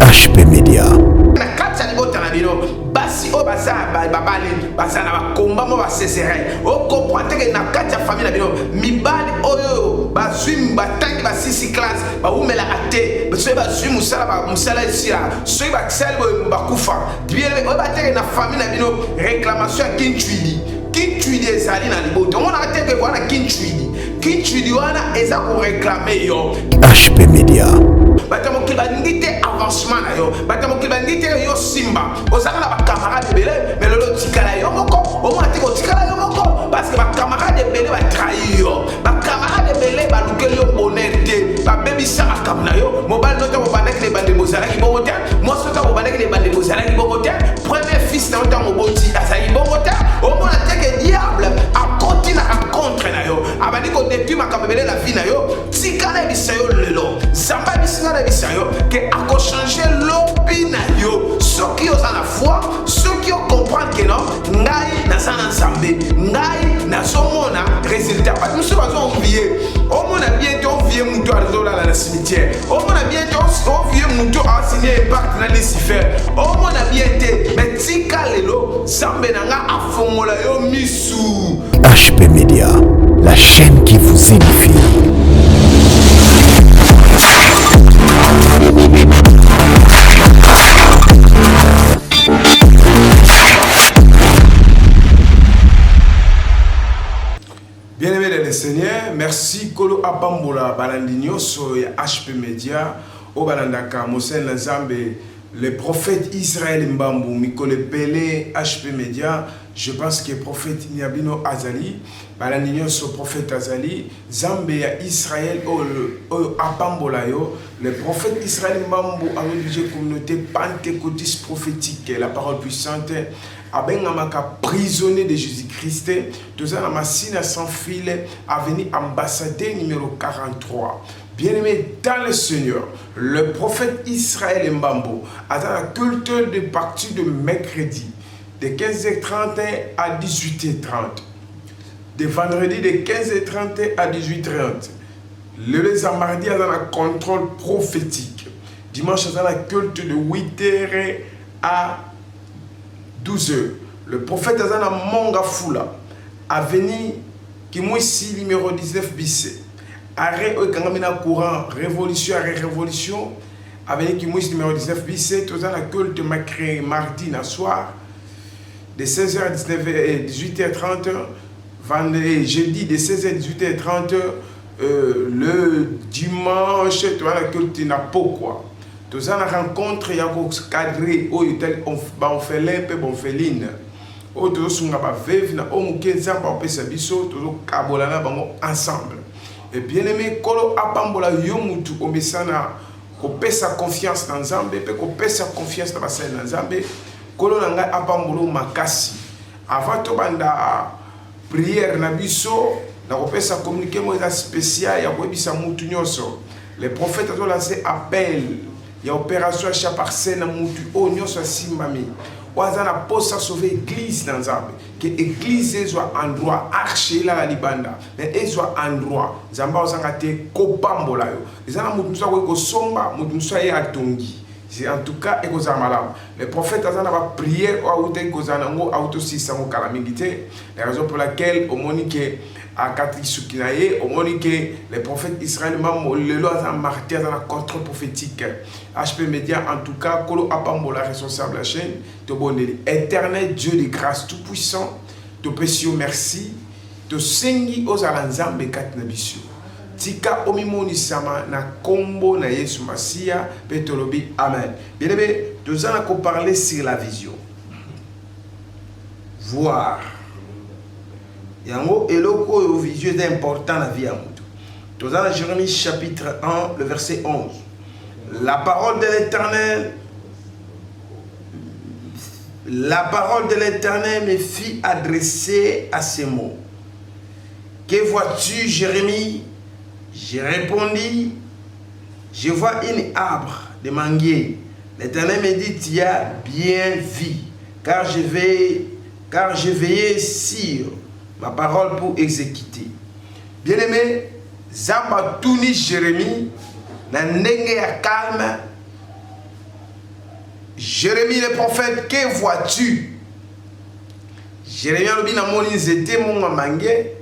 HP Media. Na kati ya libota na bino basi o basa babali basa na bakomba mo basesere o comprendre que na kati ya famille na bino mibali oyo bazwi batangi ba 6 classe ba umela ate so bazwi musala isira so bakisali bakufa bien o bateke na famille na bino réclamation ya kinchwili ezali na libota on a teke wana kinchwili wana eza ko réclamer yo HP Media. Batamo kilangite avancement na yo batamo kilangite yo simba ozaka na ba camarade belé mais lolo tikala yo moko o mo atiko tikala yo moko parce que ba camarade belé ba trahir yo ba camarade belé ba lukel yo honnêteté ba baby sara kam na yo mobile noto mo bandaki ne bande bozala ki bongo te mo sota mo bandaki ne bande bozala ki bongo te premier fils na ntango boti azali bongo te o mo ateke diable a continue à rencontre na yo abandi ko depuis makambo belé la vie na yo tikala bisayo lelo samba bisinga na bisayo que a changer l'opi na yo ceux qui ont la foi ceux qui comprennent que non ngai na sana nsambe ngai na somona résultat parce que nous sommes enviés au monde a bientôt envié muto à la cimetière au monde a bientôt envié muto à signer impact na Lucifer au monde a bientôt mais tika lelo sambe nanga afongola yo misu. HP Media, la chaîne qui vous édifie. Bien-aimés dans le Seigneur, merci Kolo Apambola Balandinyo sur HP Media, au Balandaka, Mosen Zambe, le prophète Israël Mbambu, Mikole Pele, HP Media, je pense que le prophète Niabino Azali, Balandinyo sur le prophète Azali, Zambe Israël, Apambola, le prophète Israël Mbambu a rédigé une communauté pentecôtiste prophétique, la parole puissante. Abengamaka prisonnier de Jésus-Christ, tous en Amassina sans fil, a venu ambassadeur numéro 43. Bien-aimé dans le Seigneur, le prophète Israël Mbambo a dans la culture de partie de mercredi de 15h30 à 18h30, de vendredi de 15h30 à 18h30, le mardi a dans la contrôle prophétique, dimanche a dans la culture de 8h à 12h. Le prophète Azana Monga Fula a venu qui m'a ici numéro 19 bissé. Arrêt au Kangamina courant révolution révolution a venu qui m'a ici numéro 19 bissé. Tout ça la culte m'a créé mardi na soir de 16h à 18h30, vendredi jeudi de 16h à 18h30, le dimanche tout la culte n'a pas quoi. Tous les rencontres, il y a des cadres, on fait l'impe, on fait l'ine. Tous les ensemble. Et bien aimé, Kolo Apambola Yomutu, on met ça qu'on paie sa confiance dans Zambé, qu'on paie sa confiance dans Zambé, Kolo Nanga Apambola Makasi. Avant de banda prière na biso, na kopé sa communiqué moïse spécial, ya webisa mutu nyoso. Les prophètes ont lancé appel. Il y a opération achat par scène à Moutu, oh, nous sommes simbami. On a poste sauver l'église dans Zambé. Que l'église soit en droit, archer la libanda. Mais elle soit en droit. Zamba on a été kopambola yo. Les gens Moutu soit ko somba, Moutu soit ya tongi. C'est en tout cas et koza malam. Le prophète a va prier au outé koza nango auto sisango calamité. La raison pour laquelle au monique à Katrisukinaye, au monique le prophète Israël Mambo le loi a martyr dans la contre prophétique. HP Media en tout cas Kolo Apambola responsable de la chaîne. Te bonne éternel Dieu de grâce tout puissant. Te précieux merci. Te sengi aux alanzambe katnabisio. Tika omimoni sama na kombo na Yesu Masia petolobi amen. Bien aimé, nous allons parler sur la vision. Voir. Yango eloko yo vision est important dans la vie à mutu. Nous allons Jérémie chapitre 1 le verset 11. La parole de l'Éternel me fit adresser à ces mots. Que vois-tu, Jérémie? J'ai répondu, je vois une arbre de manguier. L'Éternel me dit, tu as bien vu, car je veillais sur ma parole pour exécuter. Bien-aimé, Zamba Touni Jérémie, na ndenge ya calme, Jérémie le prophète, que vois-tu? Jérémie a dit que c'était mon amangé.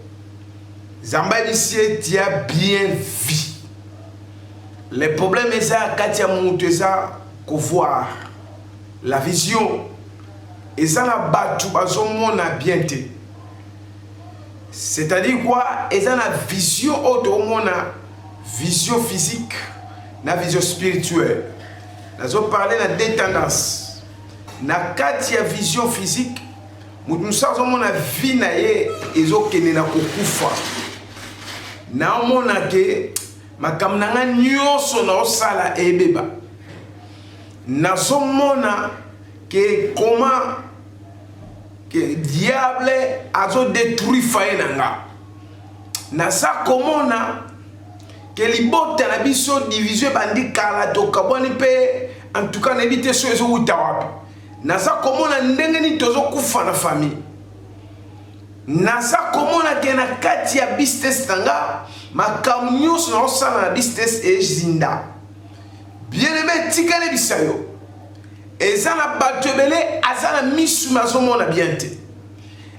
Zamba ici, tu as bien vu. Le problème est ça, quand tu as monté ça, qu'on voit la vision. Et ça, la battu, on a bien été. C'est-à-dire quoi? Et ça, la vision, on a vision physique, la vision spirituelle. Nous avons parlé de deux tendances. Na kati ya vision physique, nous savons la vie na ye ezokende na kokufa. Na mona ke makamnanga nyonso na osala ebeba. Na somona ke comment que diable azo détruit faye nanga. Na sa komona que libota na biso division bandi kala to kaboni pe en tout cas n'éviter so ezo utawapi. Na sa komona ndenge ni tozo kufa na famille. Na sa komona ke na kati ya business nanga makambo nyonso na osala na business ezinda. Bien aimé tikale bisayo. Eza na bato ebele aza na misu mazomona bien te.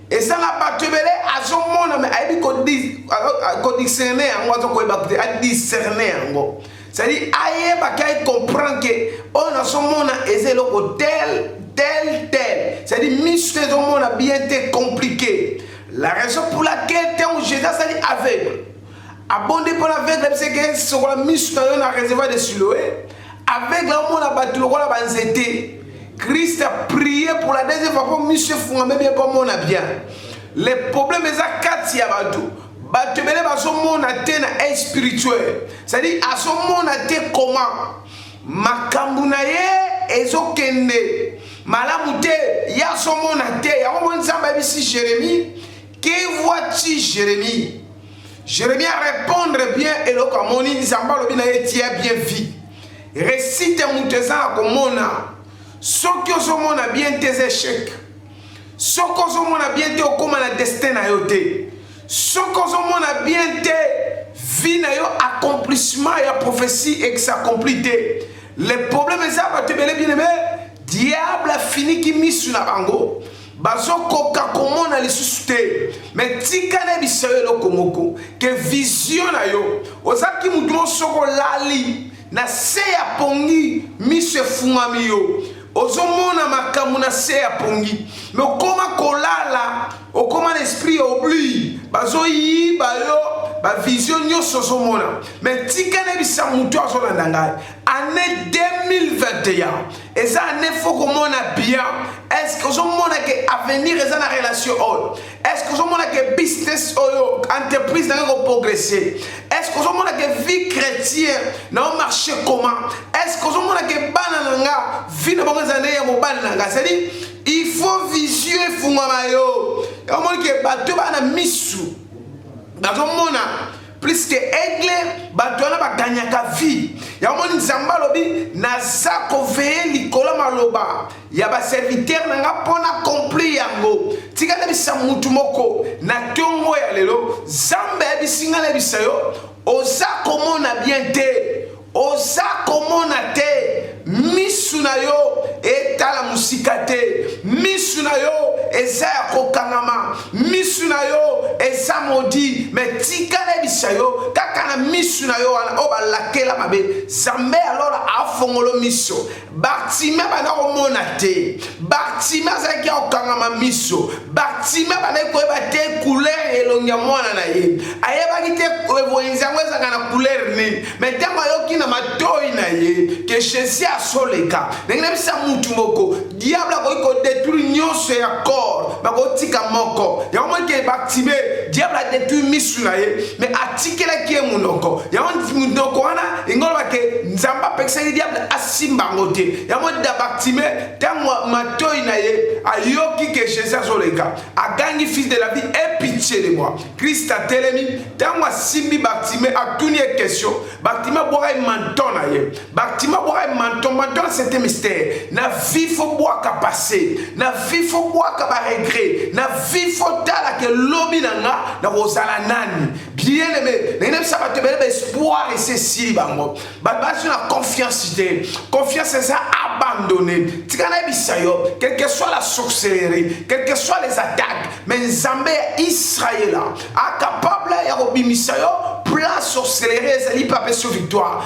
Eza na bato ebele azomona me ayebi ko discerner yango azo koyeba te a discerner yango. C'est-à-dire ayeba kay comprendre que on azomona eza eloko tel. C'est-à-dire misu ezomona bien te compliqué. La raison pour laquelle Jésus c'est aveugle. Abondé pour l'aveugle c'est que sur la misu na réservoir de Siloé. Avec la monde a battu le roi banzete. Christ a prié pour la deuxième fois pour monsieur Fouamé bien comme on a bien. Les problèmes est à 4 ya batu. Batu bele ba so monde a té na spirituel. C'est-à-dire à son monde a té comment makambu na ye ezokende. Malamu té ya so monde a té. Ya monde samba bisi Jérémie. Que vois-tu Jérémie? Jérémie a répondre bien et le kamoni samba lo bina ye tie bien vie. Récite mouteza komona. Soki ozomona bien tes échecs. Soki ozomona bien te okoma na destin na yo te. Soki ozomona bien te vie na yo accomplissement ya prophétie et que ça accomplit te. Le problème est ça bato bele bien aimé. Diable a fini ki misu na bango. Bazokoka komona lisusu te. Mais tika na bisayo eloko moko ke vision na yo. Ozaki mutu soko lali. Na se ya pongi mise fungami yo ozomona makambo na se ya pongi me okoma kolala okoma l'esprit oublie bazoyi bayo ba vision nyonso ozomona me tika na bisa mutu azolanda ngai année 2021 eza année faut komona bien est-ce que ozomona ke avenir eza na relation oyo est-ce que ozomona ke business oyo entreprise na ko progresser est-ce que ozomona ke vie chrétienne na marché comment est-ce que ozomona ke bana nanga vie na bango zane ya mobali nanga c'est-à-dire il faut vision fungama yo ya moni ke bato bana misu bazomona plus que aigle batona baganyaka vie ya moni nzamba lobi naza koveye likolo maloba ya ba serviteur nanga pona accomplir yango tika na bisa mutu moko na tongo ya lelo zamba ya bisinga na bisayo oza komona bien te oza komona te misu na yo etala musika te misu na yo eza ya kokangama misu na yo eza modi me tika na bisayo kaka na misu na yo wana o balakela mabe zambe alors afongolo miso Bartime bana komona te Bartime azaki okangama miso Bartime bana koyeba te couleur elongia mwana na ye ayebaki te evoyinzango ezanga na couleur nini me ntango ayoki na matoi na ye ke Jésus asoleka ndenge bisa mutu moko diable akoki kodétruire nyonso ya corps bakotika moko yango moke Bartime diable adétruire misu na ye me atikelaki ye munoko yango munoko wana ingolobake nzambe apekisaki diable asimba yango te yango da Bartime ntango matoi na ye ayoki ke Jésus azoleka agangi fils de la vie aie pitié de moi Christ a telemi ntango asimbi Bartime atuni ye question Bartime boka manton na ye Bartime boka manton c'était mystère na vie faut boire ka passer na vie faut boire ka ba regret na vie faut tala ke lobi nanga na kozala nani bien aimé na ça va te donner espoir et c'est si bango base na confiance c'est ça abandonné tikana bisayo quelle que soit la sorcellerie quelles que soient les attaques mais Nzambe Israël a capable ya robimisayo plan sorcellerie ezali pas sur victoire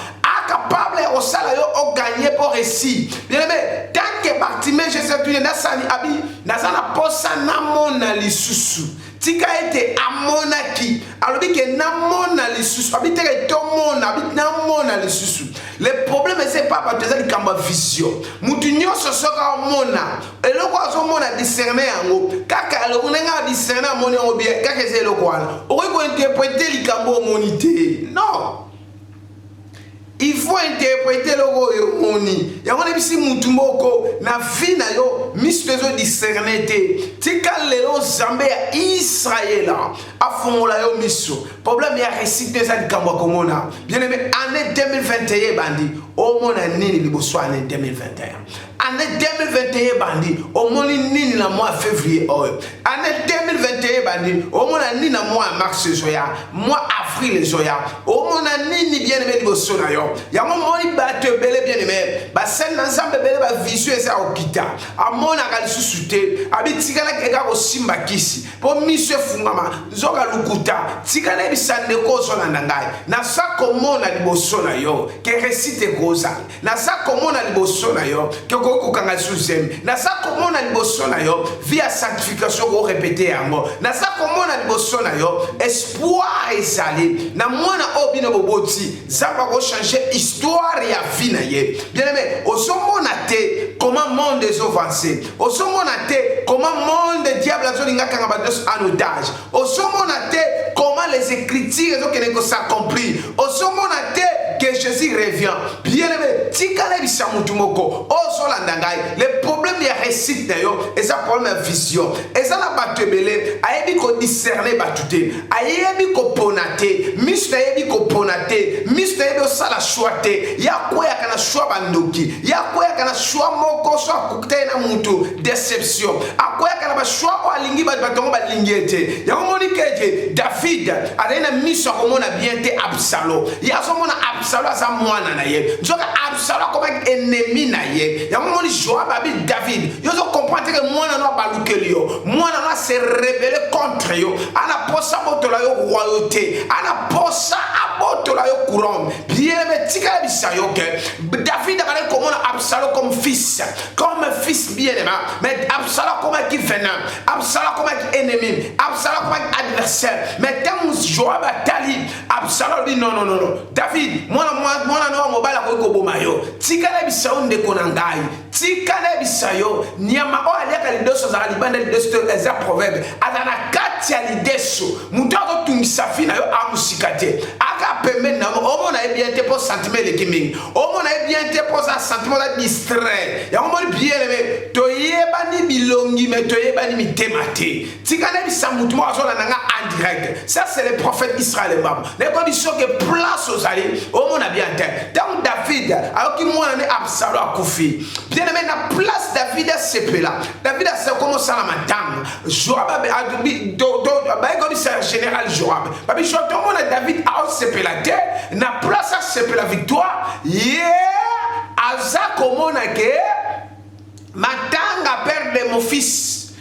capable au salaire au gagner pour réussir. Bien aimé, tant que Bartimée Jésus na sani abi nazana posa na mona lisusu. Tika ete amonaki. Alobi ke na mona lisusu. Abi tere to mona abi na mona lisusu. Le problème c'est pas parce que kamba vision. Mutu nyonso soka mona. Eloko azo mona discerner yango. Kaka eloko nga discerner mona ngo bien. Kaka c'est eloko wana. Oko ko interpréter likambo monité. Non. Il faut interpréter le royaume. Ya ngone bisi mutu moko na vie na yo mistezo discerner te. Tika lelo Nzambe ya Israël a fongola yo miso. Problème ya réciter ça likambo komona. Bien aimé année 2021 bandi au mona nini liboso année 2021. Année 2021 bandi au moni nini na mois février année 2021 bandi au mona nini na mois mars zoya mois avril zoya au mona nini bien aimé liboso na yo. Ya moni batte belé bien aimé ba sen ensemble belé ba vision ça okita amona ka lisusuté abitikana keka ko simba kisi po mission fungama zoka lukuta tikana bisande ko so na ndangai na sa komona liboso na yo ke récite koza na sa komona liboso na yo ke ko kanga suzem na sa komona liboso na yo via sanctification ko répéter yango na sa komona liboso na yo espoir ezali na mwana obino boboti zamba ko changer histoire ya vie na ye. Bien aimé, osomona te comment monde est avancé. Osomona te comment monde diable a zolinga kanga bados en otage. Osomona te comment les écritures ont s'accomplir. Osomona te que Jésus revient. Bien aimé, tikale bisa mutu moko ozolandangai. Le problème ya récite na yo, et ça problème ya vision. Et ça la batebele, ayebi ko discerner batute. Ayebi ko ponate, miste ayebi ko ponate, miste ayebi osala choite. Ya kwa ya kana choix bandoki. Ya kwa ya kana choix moko so akukte na mutu déception. Akwa ya kana ba choix o alingi ba batongo ba lingete. Ya moni keje David arena mission komona bien te Absalom. Ya so mona Absalom sa mwana na ye. Nzoka Absalom comme ennemi na ye. Ya moni Joab abi David. Yo so comprendre que mwana no balukelio. Mwana no se rebeller contre yo. Ana posa botola yo royauté. Ana posa abotola yo couronne. Bien aimé tika bisayo que David a comment Absalom comme fils bien aimé. Mais Absalom comme qui venant. Absalom comme ennemi. Absalom comme adversaire. Mais quand Joab a tali Absalom dit non. David, moi no mobala ko boma yo. Tika na bisayo ndeko na ngai. Tika na bisayo nyama o aliaka lidoso za libanda lidoso za proverbe. Azana kati ya lideso. Mutu akotumisa fina yo amusikate. Aka pembe na o mona bien te pour sentiment le kiming. O mona bien te pour ça sentiment la distrait. Ya mo bien aimé to yeba ni bilongi mais to yeba ni mitemate. Tika na bisa mutu mo azola nanga en direct. Ça c'est le prophète Israël bab. Les conditions que place aux alliés au mona bien terre. Donc David alors qu'il moi né Absalom akufi. Bien aimé na place David a sepela. David a ça commence à la madame. Joab a do général Joab. Babi Joab tout monde David a sepela na place a sepela victoire. Aza komona ke matanga père de mon fils.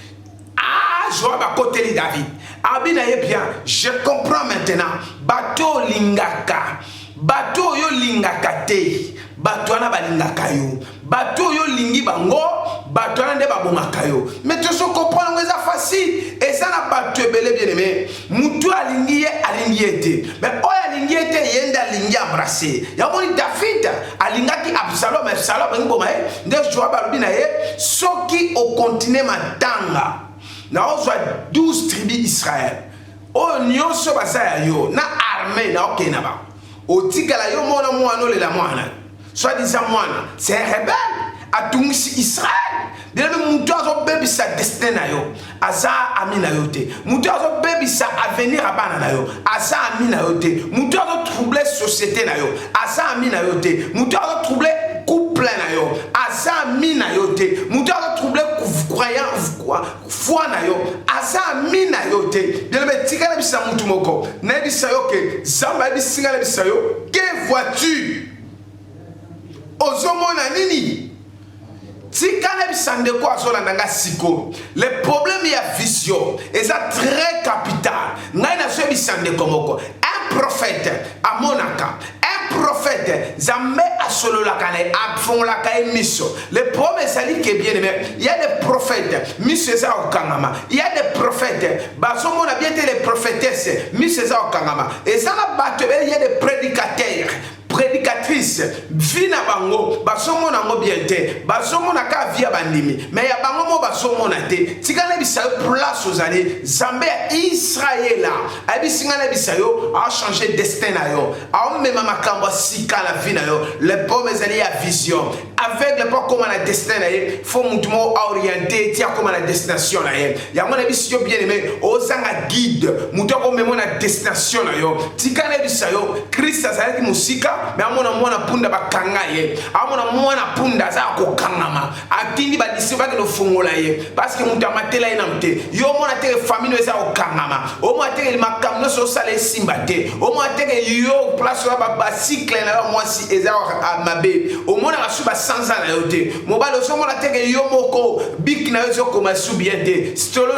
Joab a côté de David. Abina ye bien, je comprends maintenant. Bateau lingaka. Bateau yo lingaka te. Bateau na balingaka yo. Bateau yo lingi bango. Bateau na de babomaka yo. Mais tu sais comprendre c'est facile. Et ça n'a pas tué belé bien aimé. Mutu alingi ete. Mais oya alingi ete yenda lingi embrasser. Ya moni David alingaki Absalom ngoma e. Nde Joab alobina ye soki au continent matanga. Na ozwa 12 tribus Israël. O nyonso basaya yo na armée na okena ba. Otikala yo mona mwana lela mwana. Soit disant mwana, c'est rebelle atungisi Israël. De même mutu azo baby sa destin na yo. Aza amina yo te. Mutu azo baby sa avenir abana na yo. Aza amina yo te. Mutu azo troubler société na yo. Aza amina yo te. Mutu azo troubler couple na yo. Aza amina yo te. Mutu azo troubler croyant foi na yo. Aza asa mina yote bien aimé tikala bisa mutu moko na bisa yo ke zamba bisinga bisa yo que vois-tu ozomona nini tikala bisa ndeko azola nanga siko le problème ya vision est ça très capital ngai na so bisa ndeko moko un prophète amonaka prophète Zambé a solo la cane a fond la caille misso les promesses ali qui est bien aimé il y a des prophètes misso ça au kangama il y a des prophètes basomo na bien les prophétesses misso ça au kangama et ça la batte il y a des prédicateurs prédicatrice vina bango basomo na ngo bien te basomo na ka via bandimi mais ya bango mo basomo na te tikana bisa place aux années Zambé Israël a bisinga na bisa yo a changé destin na yo a même makambo sika la vie na yo les promesses ali à vision avec le pas comme la destin na ye faut mutumo orienté tia comme la destination na ye ya mona biso bien aimé ozanga guide mutoko memo na destination na yo tikana bisa yo Christ azali musika mais amona mwana punda bakanga ye amona mwana punda za ko kangama atindi ba disiba ke no fungola ye parce que mutu amatela ye namte yo mona te famille za ko kangama o mo te makam no so sale simbate o mo te yo place ba cycle na moi si eza mabe o mona ba sans na yo te mo ba lo so mona te yo moko bik na yo zo koma subiente stilo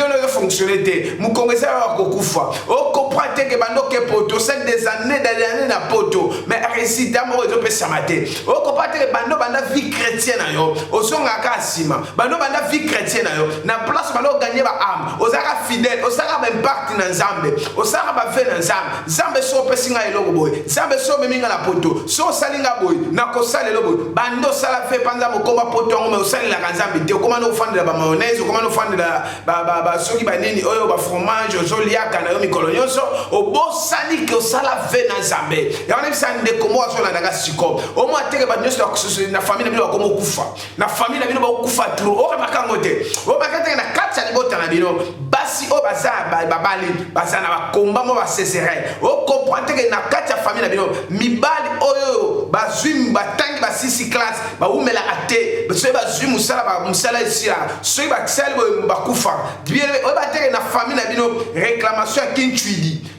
no fonctionner te mu kongesa ko kufa o comprendre que bando ke poto 5 des années na poto mais résident mo ezo pesa mate o comprendre que bando banda vie chrétienne na yo o songa ka sima bando banda vie chrétienne na yo na place bando gagner ba âme o zaka fidèle o zaka ba impact na nzambe o zaka ba ve na nzambe so pesinga eloko boy nzambe so meminga na poto so salinga boy na ko salelo boy bando sala fe panza mo komba poto ngo me o salila ka nzambe te ko mano fandela ba mayonnaise ko mano fandela ba soki ba nini oyo ba fromage zo liaka na yo mikolo nyonso o bo sali ke o sala ve na nzambe ya wana bisa ndeko mo aso na daga siko o mo ateke ba nyonso na famille na bino ko mo kufa na famille na bino ba kufa trop o ka makango te o ba kete na katsa libota na bino basi o baza babali baza na ba komba mo ba sesere o comprendre que na katsa famille na bino mibali oyo bazwi batangi ba sisi classe ba umela ate so ba zwi musala isia so ba tsel ba kufa bien o ba teke na famille na bino réclamation à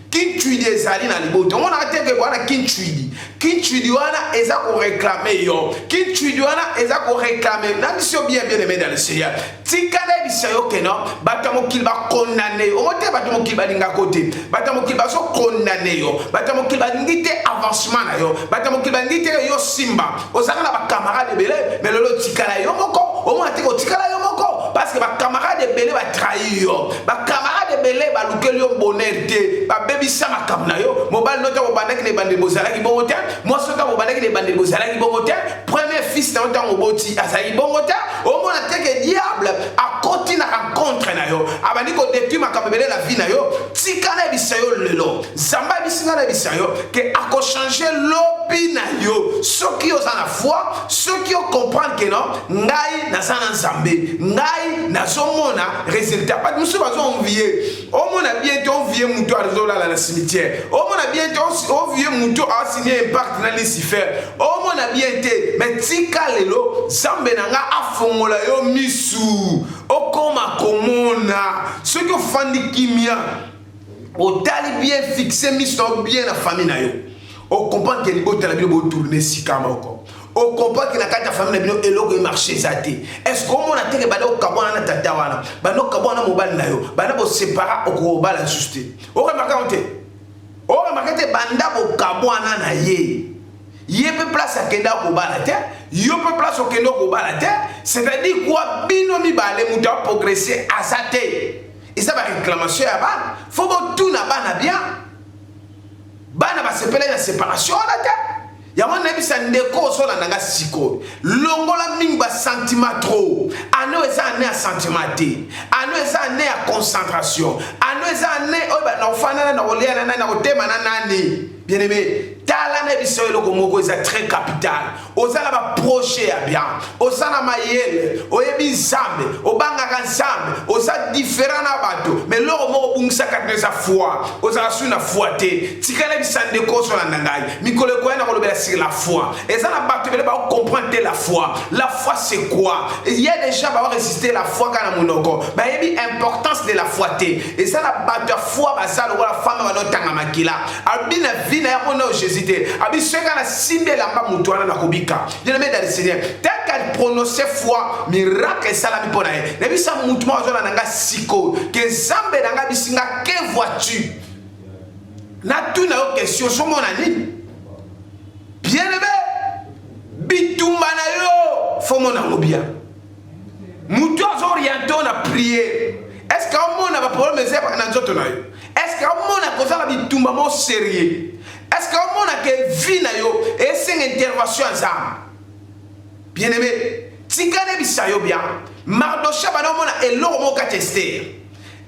Kintuidi ezali na liboto on a teke bwana Kintuidi wana eza ko réclamer yo Kintuidi wana eza ko réclamer na biso bien aimé dans le Seigneur tikala biso yo keno batamo kil ba condamné o mote batamo kil ba linga côté batamo kil ba so condamné yo batamo kil ba ngite avancement na yo batamo kil ba ngite yo simba ozaka na ba camarade belé mais lolo tikala yo moko o mo ateko tikala yo moko parce que ba camarade belé ba trahir yo ba camarade belé ba lukeli yo bonheur te ba bisa makamna yo mobile nota ko bandaki ne bande bozala ki bongo te moi sota ko bandaki ne bande bozala ki bongo te premier fils na nota ngoboti azali bongo te o mona te que diable a continue na rencontre na yo abandi ko depuis makambele la vie na yo tikana bisa yo lelo zamba bisinga na bisa yo que a ko changer lobi na yo ceux qui ont la foi ceux qui comprennent que non ngai na sana nzambe ngai na somona résultat pas nous sommes envier o mona bientôt envier muto azola la cimetière o mona bientôt o vieux muto a signé impact na Lucifer o mona bientôt mais tika lelo zambe nanga afongola yo misu o koma komona ceux qui fandi kimia o tali bien fixé misu bien la famille na yo o comprend que libo tala bien bo tourner sikama oko o comprend que na kata famille na bino eloko marché zate est-ce que on a teke bado kabona na tata wana bado kabona mobile na yo bana bo séparer o bala juste o remarquer banda bo kabona na ye pe place akenda ko bala te yo pe place okendo ko bala te c'est-à-dire quoi bino mi bale muta progresser azate et ça va réclamation ya bana faut bo tout na bana bien bana ba sepela na séparation la te ya mwana bisa ndeko so na nga siko longola mingba sentiment trop ano eza ne a sentiment te ano eza ne a concentration ano eza ne o ba na ofana na olia na otema na nani bien aimé tala na biso eloko moko eza très capital ozala ba projet ya bien ozana mayele oyebi nzambe obangaka nzambe oza différent na bato mais loko moko bungisaka eza foi ozala su na foi te tikala bisande ko so na ngai mikolo ko na kolobela sur la foi ezana bato bele ba comprendre la foi c'est quoi il y a des gens va résister la foi kana monoko ba yebi importance de la foi te ezana bato ya foi basala wala femme ba notanga makila albina vina ya mona Jésus te abi seka na simbe lamba mutu wana na kobika bien aimé dans le Seigneur tel qu'elle prononçait foi miracle salami pona ye na bisa mutu ma ozona nanga siko que zambe nanga bisinga que vois-tu na tu na yo question so mona nini bien aimé bitumba na yo faut mona mobia mutu orienté on a prié est-ce que on a pas problème na nzoto na yo est-ce que on a causé la bitumba mo sérieux est-ce que on a que vie na yo et c'est une intervention ensemble bien aimé tikane bisayo bien Mardoché ba no mona eloko mo ka tester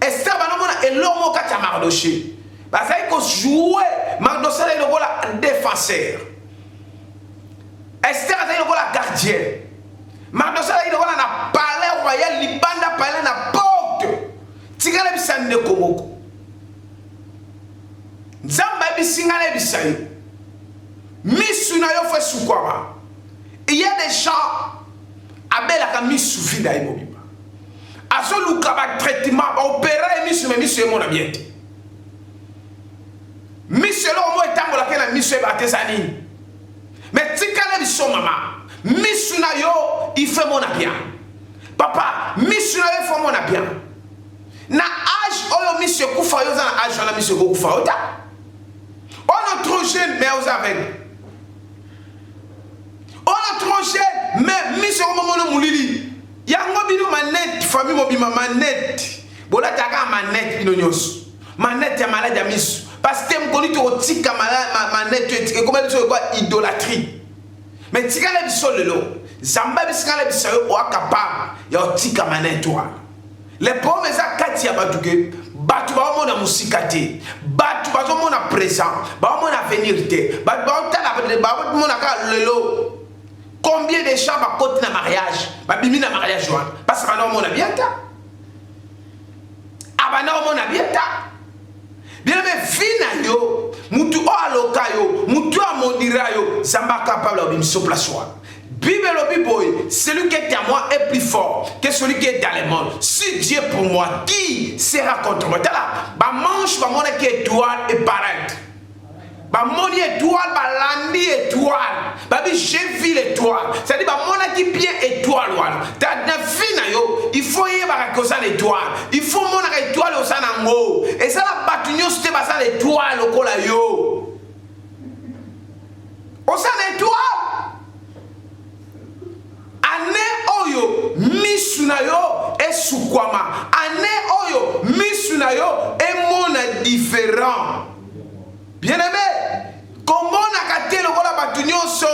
Esther ba no mona eloko mo ka ta Mardoché parce qu'il faut jouer Mardoché est le défenseur Esther est le gardien Mardoché est le palais royal libanda palais na porte tikane bisande komoko Nzamba bisingale bisayo misu na yo fait sukwama il y a des gens abela ka misu vida imobiba aso luka ba traitement ba opérer misu mais misu mo na bien misu lo mo etambola ke na misu ba tesani mais tikale biso mama misu na yo il fait mon bien papa misu na yo fait mon bien na âge oyo misu kufa yo za âge na misu kufa ota on est trop jeune, mais vous avez. On est trop jeune, mais mis sur le moment où il y a un manette, famille mobile manette. Bola taga manette, inonyos. Manette, ya malade ya mis. Parce que tu connais au tika manette, et comment tu vois idolâtrie. Mais tika la biso lelo. Zamba bisika la biso yo capable. Ya tika manette toi. Les pauvres ça katia batuke. Batu ba mona musika te batu ba mona présent ba mona avenir te batu ba tala ba mona ka lelo combien de gens ba côté na mariage ba bimi na mariage wana parce que ba mona bien ta abana mona bien ta bien mais fina yo mutu o aloka yo mutu amondira yo zamba capable de bimso place wana Bible Bible, celui qui est à moi est plus fort que celui qui est dans le monde. Si Dieu est pour moi, qui sera contre moi? Ba manche, ba mon qui étoile et paraître. Ba mon étoile, ba landi étoile. Ba bi j'ai vu l'étoile. C'est-à-dire ba mon qui bien étoile wala. Ta na fina yo, il faut y ba ko ça l'étoile. Il faut mon étoile au sanango. Et ça la batunyo c'était ba ça l'étoile au kola yo. Au san étoile. Ane oyo misunayo esukwama ane oyo misunayo emona différent bien aimé comment na katelo kola batunyoso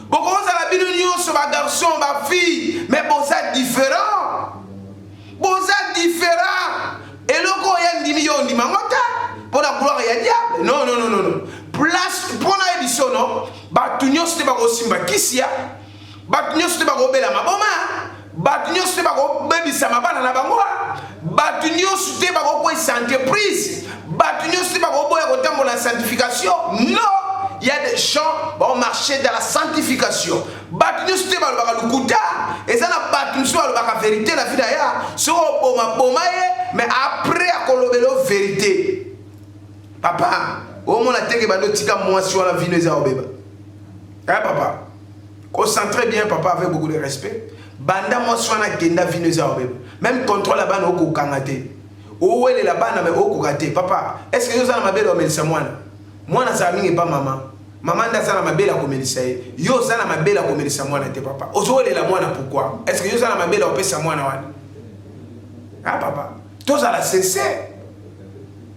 bokoza la bino nyonso ba garçon ba fille mais boza différent eloko ya ndimi yo ndima ngota pour la gloire ya diable non place pour na édition non batunyoso te ba ko simba kisia Batunyosu te bako bela maboma, batunyosu te bako bebisa mabana na bango, batunyosu te bako boye entreprise, batunyosu te bako boye kotambo la sanctification. Non, il y a des gens qui vont marcher dans la sanctification. Batunyosu te bako lukuta, et ça n'a batunyosu bako vérité la vie d'ailleurs. So boma mais après à kolobelo vérité. Papa, au moins la teke bado tika moi sur la vie nous a obéba. Papa. Concentrez bien papa avec beaucoup de respect. Banda mo swana kenda vineza obeba. Même contrôle la bana oko kangate. O wele la bana me oko kate. Papa, est-ce que yo zana mabela o melisa mwana? Mwana za mingi pa mama. Mama nda zana mabela ko melisa ye. Yo zana mabela ko melisa mwana te papa. Ozo wele la mwana pourquoi? Est-ce que yo zana mabela o pesa mwana wana? Ah papa, to zala sincère.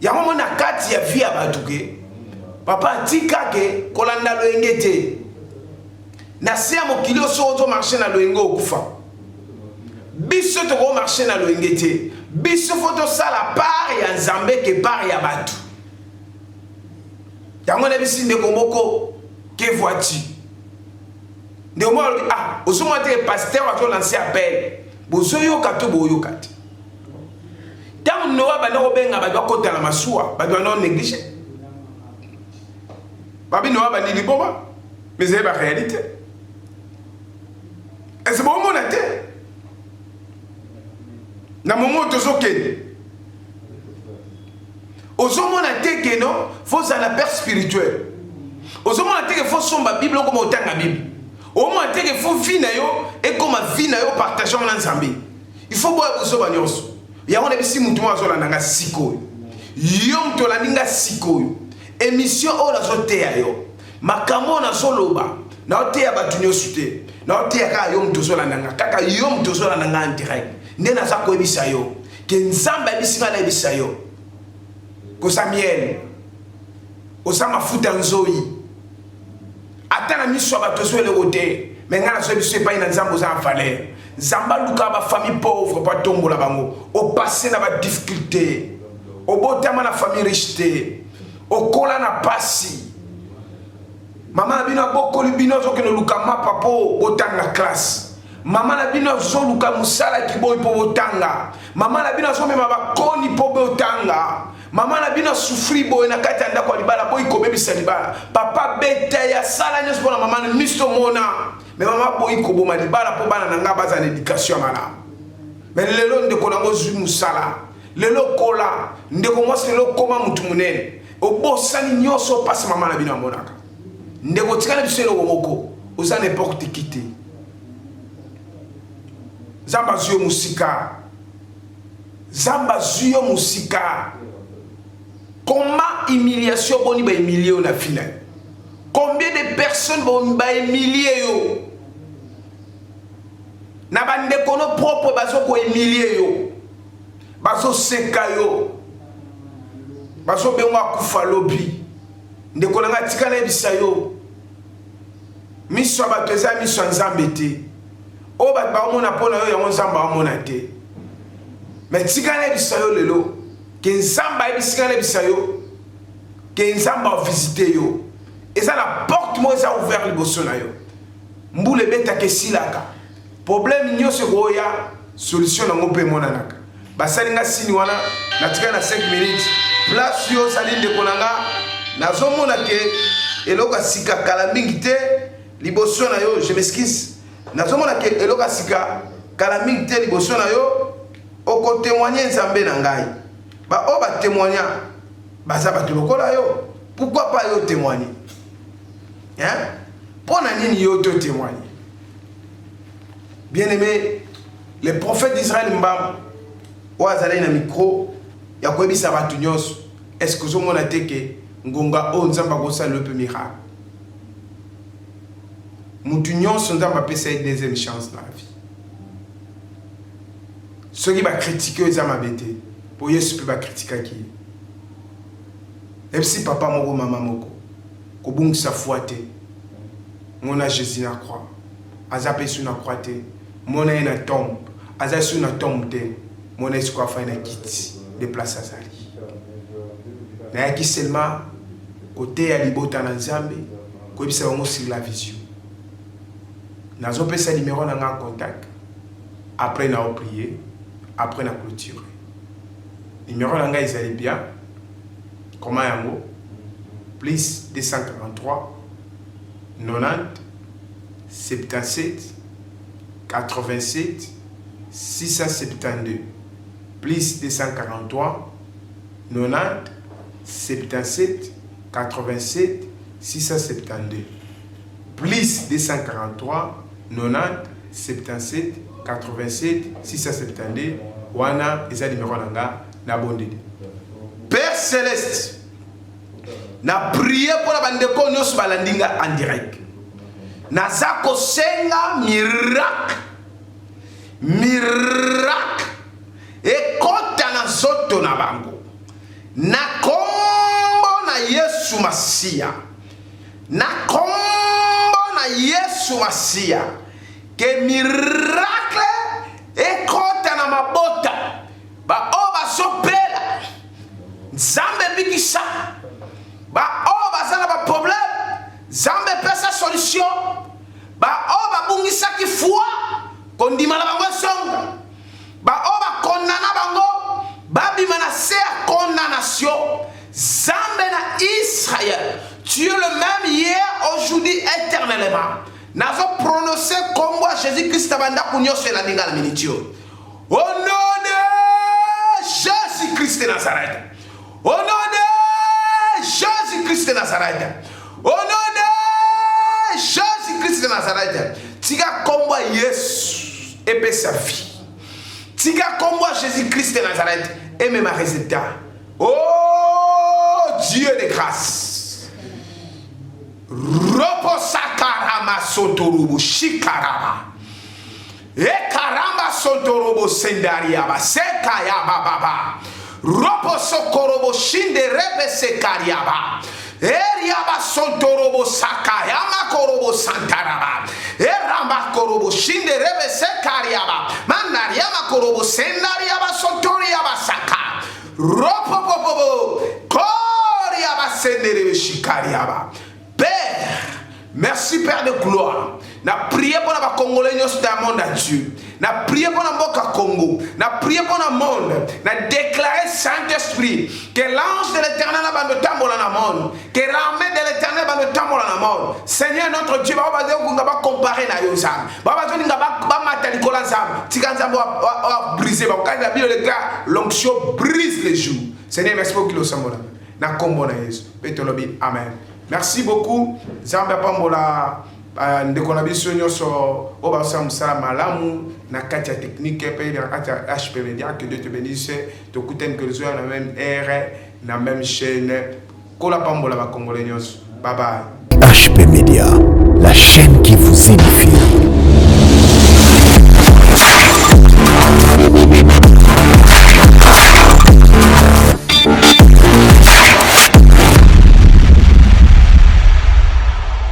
Ya mwana kati ya vie abatuke. Papa tika ke kolanda lo engete. Na se mokili oso marché na loengo okufa biso to ko marché na loenge te biso foto sala part ya nzambe ke part ya batu Yango na bisi ndeko moko que vois-tu? Ndeko moko ah, osoma te pasteur a lancé appel. Bozoyo kato boyo kati. Tant noa ba no benga ba doit kota la masua, ba doit non négliger. Babi noa ba ni liboma, mais c'est la réalité. Et c'est bon mon até. Na moment tozo kene. Ozo mon até que non, faut ça la père spirituel. Ozo mon até que faut somba Bible comme autant la Bible. Au moins até que faut vie na yo et comme vie na yo partageons dans Zambie. Il faut boire ozo ba nyonso. Ya on a bisi mutu azo la nanga sikoyo. Yom to la ninga sikoyo. Émission o la zote ya yo. Makambo na soloba. Na ote ya batu nyonso te. Na ote ya ka yom to so la nanga. Kaka yom to so la nanga en direct. Nde na za ko ebisa yo. Ke nzamba ebisa na ebisa yo. Ko Samuel. Osa mafuta nzoi. Ata na miso bato so le wote. Mais ngana so biso pa ina nzambo za valeur. Zamba luka ba famille pauvre pa tombola bango. O passé na ba difficulté. O botama na famille riche. O kola na pasi. Mama na bino bokoli bino zo keno luka mapa po botanga classe. Mama na bino zo luka musala ki boy po botanga. Mama na bino zo mema ba koni po botanga. Mama na bino souffri boy na kati anda kwa libala boy ko bebisa libala. Papa beta ya sala nyos pona mama na misto mona. Mais maman boy ko boma libala po bana na ngaba za éducation mala. Mais lelo ndeko nango zu musala. Lelo kola ndeko mwasi lelo koma mutu munene. Obosani nyoso passe mama na bino monaka. Ndeko tikana biselo womoko. Oza n'importe qui te. Zamba zuyo musika. Zamba zuyo musika. Comment humiliation boni ba humilier au na final? Combien de personnes vont ba humilier yo? Na bande kono propre bazo ko humilier yo. Bazo seka yo. Bazo benwa kufa lobi. Ndeko nanga tikana ebisa yo. Miso bateza miso nzambe te. O bat ba mona pona yo ya nzamba mona te. Mais tikana ebisa yo lelo. Que nzamba ebisa ebisa yo. Que nzamba visiter yo. Et ça la porte moi ça ouvert liboso na yo. Mbule beta ke silaka. Problème nyo se goya solution na ngope mona naka. Basalinga sini wana na tikana 5 minutes. Place yo salinde konanga nazomona ke eloka sika kala mingi te liboso na yo, je m'excuse. Nazomona ke eloka sika kala mingi te liboso na yo oko témoigner nzambe na ngai. Ba o ba témoigner baza ba lokola yo. Pourquoi pas yo témoigner? Hein? Pour nani yo te témoigner? Bien-aimé, les prophètes d'Israël mbam o azali na micro ya kwebisa batu nyonso. Est-ce que zo mona teke ngonga o nzamba ko sa le miracle? Mutu nyonso nzamba pesa une deuxième chance dans la vie. Ceux qui va critiquer les amabete pour Yesu peut pas critiquer qui. Même si papa moko maman moko ko bungisa fuate. Mona Jésus na croix. Azape sur na croix te. Mona na tombe. Azape sur na tombe te. Mona est quoi faire na kiti de place azali. Na qui seulement côté ya libota na Nzambe ko bisa bango sur la vision. Nazo pesa numéro na nga contact. Après na prier, après na clôturer. Numéro na nga ezali bien. Comment yango? Plus 243 90 77 87 672 plus 243 90 77 87 672 plus 243 90 77 87 672 wana eza numéro nanga na bondede. Père Céleste, na prié pour la bande ko nyos balandinga en direct. Na zako senga miracle. Miracle. E kota na zoto na bango. Na kombo na Yesu Masia. Na kombo na Yesu Masia. Que miracle e kota na mabota. Ba oba sopela. Nzambe bikisa. Ba oba zana ondima na bango songa ba o ba kondana bango babima na se ya condamnation. Zambe na Israël, tu es le même hier, aujourd'hui, éternellement. Nazo prononcé comme moi Jésus-Christ abanda kunyo se la ninga la minitio. Au nom de Jésus-Christ de Nazareth. Au nom de Jésus-Christ de Nazareth. Au nom de Jésus-Christ de Nazareth. Tiga comme moi Yesu et sa vie. Tiga comme moi Jésus-Christ de Nazareth et même résultat. Oh Dieu de grâce. Roposakarama sotorobo shikaraba. Ekaramba sotorobo sendariaba sekayaba baba. Roposokorobo shinde rebe sekariaba. Eriaba sotorobo sakayama korobo santaraba. Eramba korobo shinde rebe sekariaba. Mandariama korobo sendariaba sotoriaba saka. Ropopopopo koriaba senderebe shikariaba. Père, merci Père de gloire. Na prié pour la Congolais dans monde à Dieu. Na prié pour la Mboka Congo. Na prié pour le monde. Na déclaré Saint-Esprit que l'ange de l'Éternel va nous tambour dans le monde. Que l'armée de l'Éternel va nous tambour dans le monde. Seigneur notre Dieu, on va comparer na yosam. Baba zoni ngaba ba matali kolanzam. Tikanzam va briser. Ba quand la Bible déclare l'onction brise les joues. Seigneur, merci pour qu'il le samola. Na kombo na Yesu. Petolobi amen. Merci beaucoup. Zamba pambola ndekona biso nyoso oba samsala malamu na kati ya technique pe na kati ya HP Media. Que Dieu te bénisse. Te kuten que le soir na même air na même chaîne. Kola pambola ba congolais nyoso. Bye bye. HP Media, la chaîne qui vous édifie.